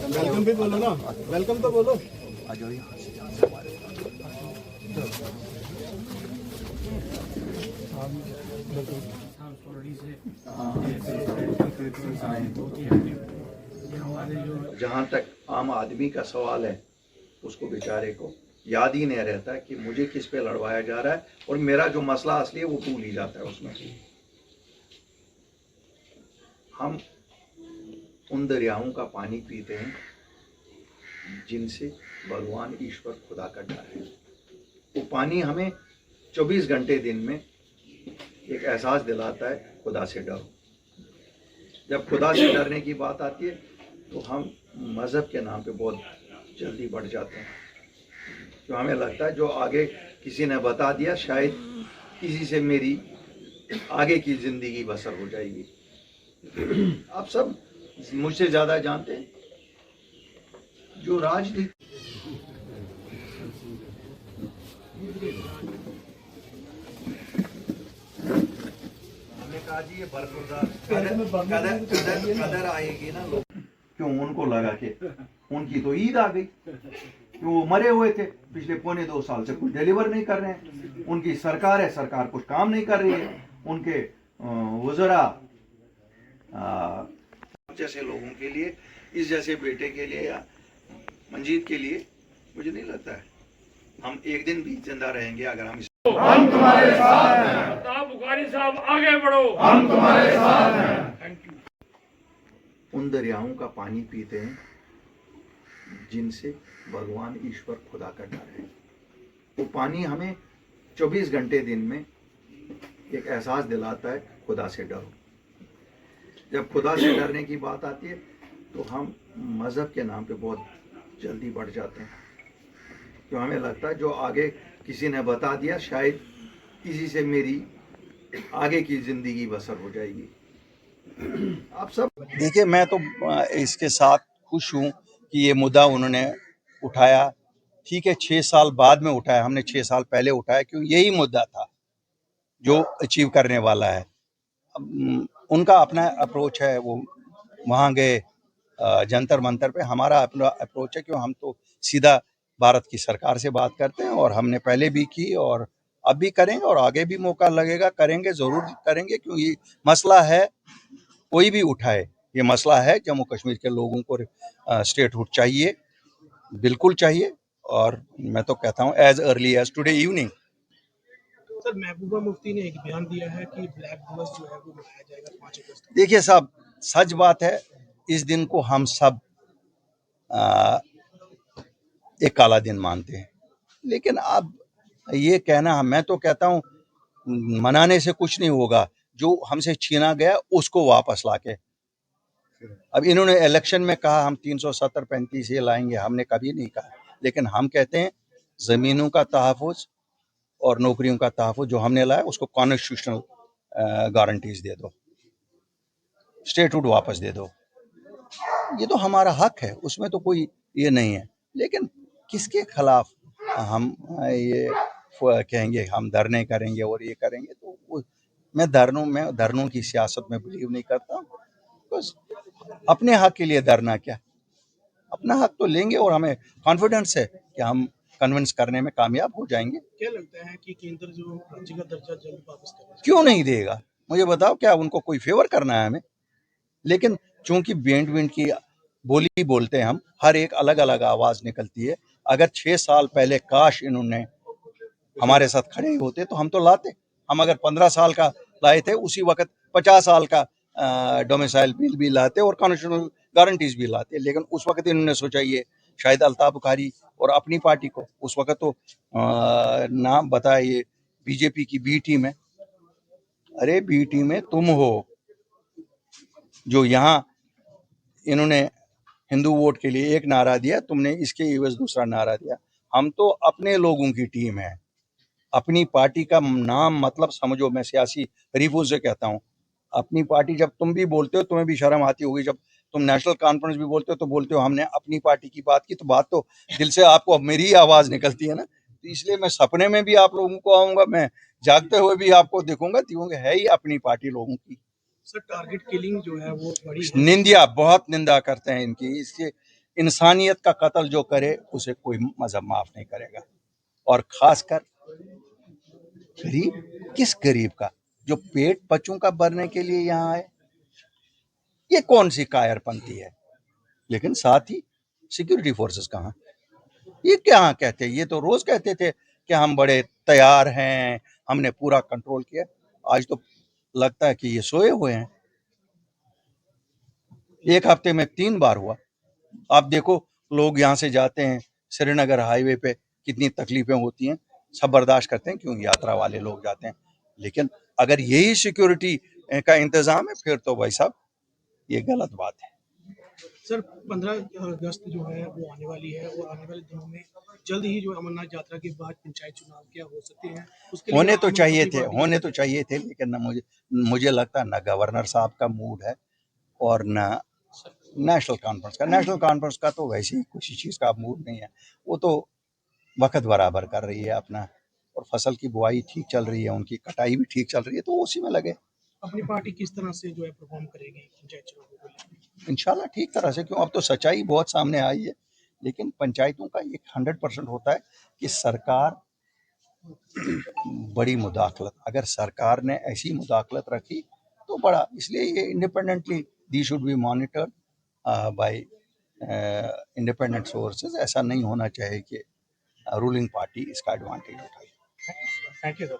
Welcome भी बोलो ना, वेलकम तो बोलो। आ जाओ जहाँ तक आम आदमी का सवाल है, उसको बेचारे को याद ही नहीं रहता कि मुझे किस पे लड़वाया जा रहा है, और मेरा जो मसला असली है वो भूल ही जाता है उसमें। हम उन दरियाओं का पानी पीते हैं जिनसे भगवान ईश्वर खुदा का डर है। वो पानी हमें 24 घंटे दिन में एक एहसास दिलाता है खुदा से डरो। जब खुदा से डरने की बात आती है तो हम मज़हब के नाम पे बहुत जल्दी बढ़ जाते हैं, तो हमें लगता है जो आगे किसी ने बता दिया शायद इसी से मेरी आगे की ज़िंदगी बसर हो जाएगी। आप सब मुझसे ज़्यादा जानते हैं जो राजनीति जी ये कदर आएगी ना लोग क्यों उनको लगा कि उनकी तो ईद आ गई, कि वो मरे हुए थे पिछले 1.25 साल से कुछ डिलीवर नहीं कर रहे हैं, उनकी सरकार है, सरकार कुछ काम नहीं कर रही है, उनके वज़रा जैसे लोगों के लिए, इस जैसे बेटे के लिए या मंजीत के लिए मुझे नहीं लगता है हम एक दिन भी जिंदा रहेंगे अगर हम तुम्हारे साथ हैं। अल्ताफ बुखारी साहब आगे बढ़ो, हम तुम्हारे साथ हैं। Thank you. उन दरियाओं का पानी पीते हैं जिनसे भगवान ईश्वर खुदा का डर है। वो पानी हमें 24 घंटे दिन में एक एहसास दिलाता है खुदा से डरो। जब खुदा से डरने की बात आती है तो हम मज़हब के नाम पे बहुत जल्दी बढ़ जाते हैं, तो हमें लगता है जो आगे किसी ने बता दिया शायद इसी से मेरी आगे की ज़िंदगी बसर हो जाएगी। आप सब देखिए, मैं तो इसके साथ खुश हूँ कि ये मुद्दा उन्होंने उठाया। ठीक है, 6 साल बाद में उठाया, हमने 6 साल पहले उठाया क्यों यही मुद्दा था जो अचीव करने वाला है। उनका अपना अप्रोच है, वो वहाँ गए जंतर मंतर पे, हमारा अपना अप्रोच है क्यों हम तो सीधा भारत की सरकार से बात करते हैं, और हमने पहले भी की और अब भी करेंगे और आगे भी मौका लगेगा करेंगे, ज़रूर करेंगे, क्यों ये मसला है कोई भी उठाए, ये मसला है जम्मू कश्मीर के लोगों को स्टेटहुड चाहिए, बिल्कुल चाहिए। और मैं तो कहता हूँ as early as today evening. Sir, Mehbooba Mufti ने एक बयान दिया है कि ब्लैक दिवस जो है वो मनाया जाएगा 5 अगस्त। देखिए साहब, सच बात है, इस दिन को हम सब एक काला दिन मानते हैं, लेकिन अब ये कहना, मैं तो कहता हूँ मनाने से कुछ नहीं होगा, जो हमसे छीना गया उसको वापस लाके। अब इन्होंने इलेक्शन में कहा हम 370-35 ये लाएंगे, हमने कभी नहीं कहा, लेकिन हम कहते हैं ज़मीनों का तहफ़्फ़ुज़ और नौकरियों का तहफ़्फ़ुज़ जो हमने लाया उसको कॉन्स्टिट्यूशनल गारंटीज दे दो, स्टेटहुड वापस दे दो। ये तो हमारा हक है, उसमें तो कोई ये नहीं है, लेकिन किसके खिलाफ हम ये कहेंगे हम धरने करेंगे और ये करेंगे, तो मैं धरनों की सियासत में बिलीव नहीं करता। बस अपने हक के लिए धरना क्या, अपना हक तो लेंगे और हमें कॉन्फिडेंस है कि हम कन्विंस करने में कामयाब हो जाएंगे। क्या लगता है कि केंद्र जो राज्य का दर्जा जल्द वापस करेगा? क्यों नहीं देगा, मुझे बताओ, क्या उनको कोई फेवर करना है हमें? लेकिन चूंकि बेंट की बोली बोलते हैं हम, हर एक अलग अलग आवाज निकलती है। अगर 6 साल पहले काश इन्होंने हमारे साथ खड़े होते तो हम तो लाते। हम अगर 15 साल का लाए थे, उसी वक्त 50 साल का डोमिसाइल बिल भी लाते और कॉन्स्टिट्यूशनल गारंटीज भी लाते, लेकिन उस वक्त इन्होंने सोचा ये शायद अल्ताफ बुखारी और अपनी पार्टी को, उस वक्त तो नाम बताया ये बीजेपी की बी टीम है। अरे बी टीम में तुम हो, जो यहाँ इन्होंने हिंदू वोट के लिए एक नारा दिया, तुमने इसके एवज दूसरा नारा दिया। हम तो अपने लोगों की टीम है, अपनी पार्टी का नाम मतलब समझो। मैं सियासी हरीफों से कहता हूँ, अपनी पार्टी जब तुम भी बोलते हो तुम्हें भी शर्म आती होगी, जब तुम नेशनल कॉन्फ्रेंस भी बोलते हो तो बोलते हो हमने अपनी पार्टी की बात की, तो बात तो दिल से आपको मेरी आवाज निकलती है ना। तो इसलिए मैं सपने में भी आप लोगों को आऊंगा, मैं जागते हुए भी आपको देखूंगा, क्योंकि है ही अपनी पार्टी लोगों की। सर टारगेट किलिंग जो है वो बड़ी है। निंदा, बहुत निंदा करते हैं इनकी। इससे इंसानियत का कत्ल जो करे उसे कोई मजहब माफ नहीं करेगा, और खासकर गरीब, किस गरीब का जो पेट बच्चों का भरने के लिए यहाँ आए, ये कौन सी कायरपंथी है। लेकिन साथ ही सिक्योरिटी फोर्सेस कहाँ, ये क्या कहते हैं, ये तो रोज कहते थे कि हम बड़े तैयार हैं, हमने पूरा कंट्रोल किया। आज तो लगता है कि ये सोए हुए हैं। एक हफ्ते में 3 बार हुआ। आप देखो, लोग यहाँ से जाते हैं श्रीनगर हाईवे पे, कितनी तकलीफें होती हैं, सब बर्दाश्त करते हैं, क्यों, यात्रा वाले लोग जाते हैं। लेकिन अगर यही सिक्योरिटी का इंतजाम है, फिर तो भाई साहब ये गलत बात है। सर 15 अगस्त जो है वो आने वाली है, और आने वाले दिनों में जल्द ही जो अमरनाथ यात्रा के बाद पंचायत चुनाव क्या हो सकते हैं, उसके लिए होने तो हम चाहिए अपनी थे, पार्टी होने तो चाहिए थे, लेकिन ना मुझे लगता है ना गवर्नर साहब का मूड है, और ना नेशनल कॉन्फ्रेंस का तो वैसे ही किसी चीज़ का मूड नहीं है। वो तो वक्त बराबर कर रही है अपना, और फसल की बुआई ठीक चल रही है, उनकी कटाई भी ठीक चल रही है, तो उसी में लगे। अपनी पार्टी किस तरह से जो है परफॉर्म करेगी पंचायत चुनाव को लेकर? इंशाल्लाह ठीक तरह से, क्यों, अब तो सच्चाई बहुत सामने आई है। लेकिन पंचायतों का एक 100% होता है कि सरकार बड़ी मुदाखलत, अगर सरकार ने ऐसी मुदाखलत रखी तो बड़ा, इसलिए ये independently they should be monitored by independent sources. ऐसा नहीं होना चाहिए कि रूलिंग पार्टी इसका एडवांटेज उठाए। Thank you sir.